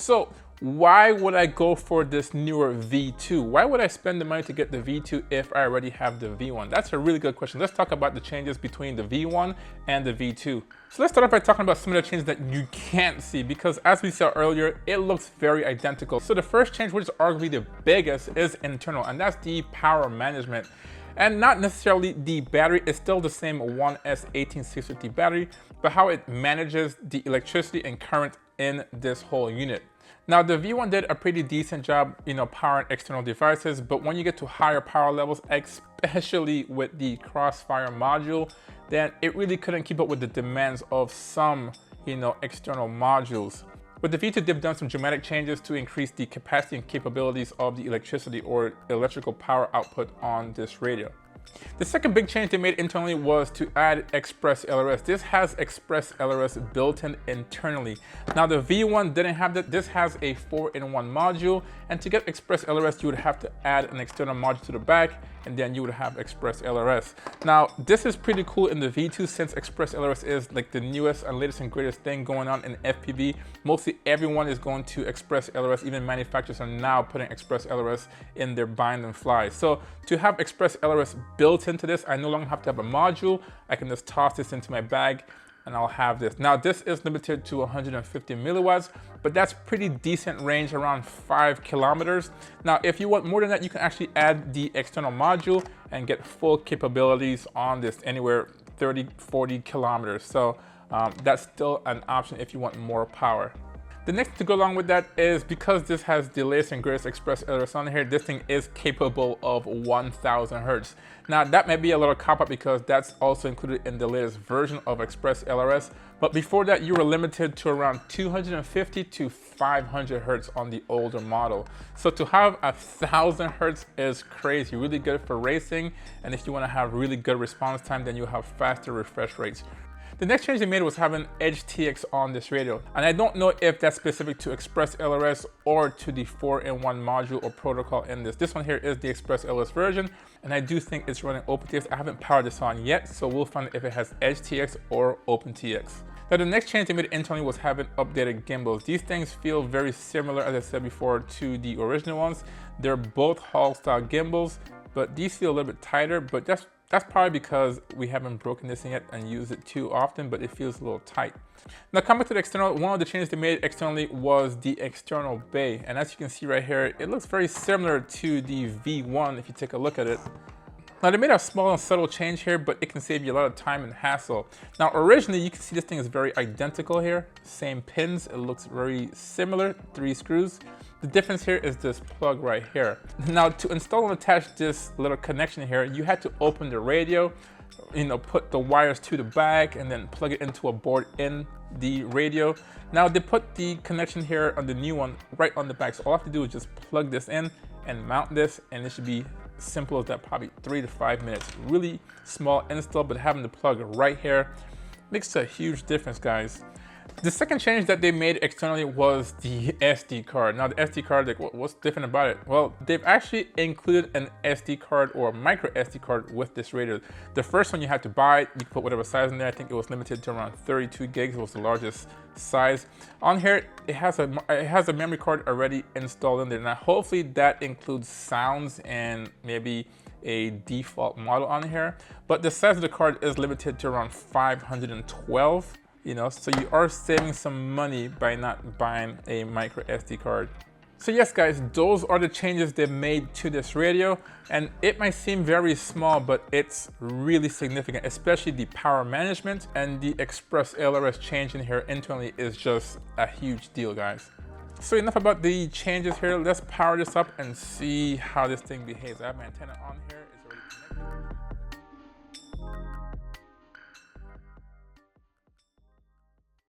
So why would I go for this newer V2? Why would I spend the money to get the V2 if I already have the V1? That's a really good question. Let's talk about the changes between the V1 and the V2. So let's start off by talking about some of the changes that you can't see, because as we saw earlier, it looks very identical. So the first change, which is arguably the biggest, is internal, and that's the power management. And not necessarily the battery, it's still the same 1S18650 battery, but how it manages the electricity and current in this whole unit. Now the V1 did a pretty decent job, powering external devices, but when you get to higher power levels, especially with the Crossfire module, then it really couldn't keep up with the demands of some, external modules. With the V2, they've done some dramatic changes to increase the capacity and capabilities of the electricity or electrical power output on this radio. The second big change they made internally was to add Express ELRS. This has Express ELRS built in internally. Now the V1 didn't have that. This has a 4-in-1 module, and to get Express ELRS, you would have to add an external module to the back, and then you would have Express ELRS. Now this is pretty cool in the V2 since Express ELRS is like the newest and latest and greatest thing going on in FPV. Mostly everyone is going to Express ELRS. Even manufacturers are now putting Express ELRS in their bind and fly. So to have Express ELRS built into this, I no longer have to have a module. I can just toss this into my bag and I'll have this. Now this is limited to 150 milliwatts, but that's pretty decent range, around 5 kilometers. Now if you want more than that, you can actually add the external module and get full capabilities on this, anywhere 30-40 kilometers. So that's still an option if you want more power. The next to go along with that is, because this has the latest and greatest Express ELRS on here, this thing is capable of 1000 hertz. Now that may be a little cop-out because that's also included in the latest version of Express ELRS, but before that you were limited to around 250 to 500 hertz on the older model. So to have 1000 hertz is crazy, really good for racing, and if you want to have really good response time, then you have faster refresh rates. The next change they made was having Edge TX on this radio, and I don't know if that's specific to Express ELRS or to the 4-in-1 module or protocol in this. This one here is the Express ELRS version, and I do think it's running OpenTX. I haven't powered this on yet, so we'll find out if it has Edge TX or OpenTX. Now the next change they made internally was having updated gimbals. These things feel very similar, as I said before, to the original ones. They're both Hall style gimbals, but these feel a little bit tighter, but that's probably because we haven't broken this in yet and used it too often, but it feels a little tight. Now coming to the external, one of the changes they made externally was the external bay. And as you can see right here, it looks very similar to the V1 if you take a look at it. Now they made a small and subtle change here, but it can save you a lot of time and hassle. Now originally you can see this thing is very identical here. Same pins, it looks very similar, 3 screws. The difference here is this plug right here. Now to install and attach this little connection here, you had to open the radio, put the wires to the back and then plug it into a board in the radio. Now they put the connection here on the new one right on the back. So all I have to do is just plug this in and mount this, and it should be simple as that, probably 3 to 5 minutes. Really small install, but having the plug right here makes a huge difference, guys. The second change that they made externally was the SD card. Now the SD card, like, what's different about it? Well, they've actually included an SD card or micro SD card with this radio. The first one you had to buy, you could put whatever size in there. I think it was limited to around 32 gigs. It was the largest size. On here, it has a memory card already installed in there. Now hopefully that includes sounds and maybe a default model on here. But the size of the card is limited to around 512. So you are saving some money by not buying a micro SD card. So yes guys, those are the changes they've made to this radio, and it might seem very small, but it's really significant, especially the power management, and the Express ELRS change in here internally is just a huge deal, guys. So enough about the changes here, let's power this up and see how this thing behaves. I have my antenna on here, it's already connected.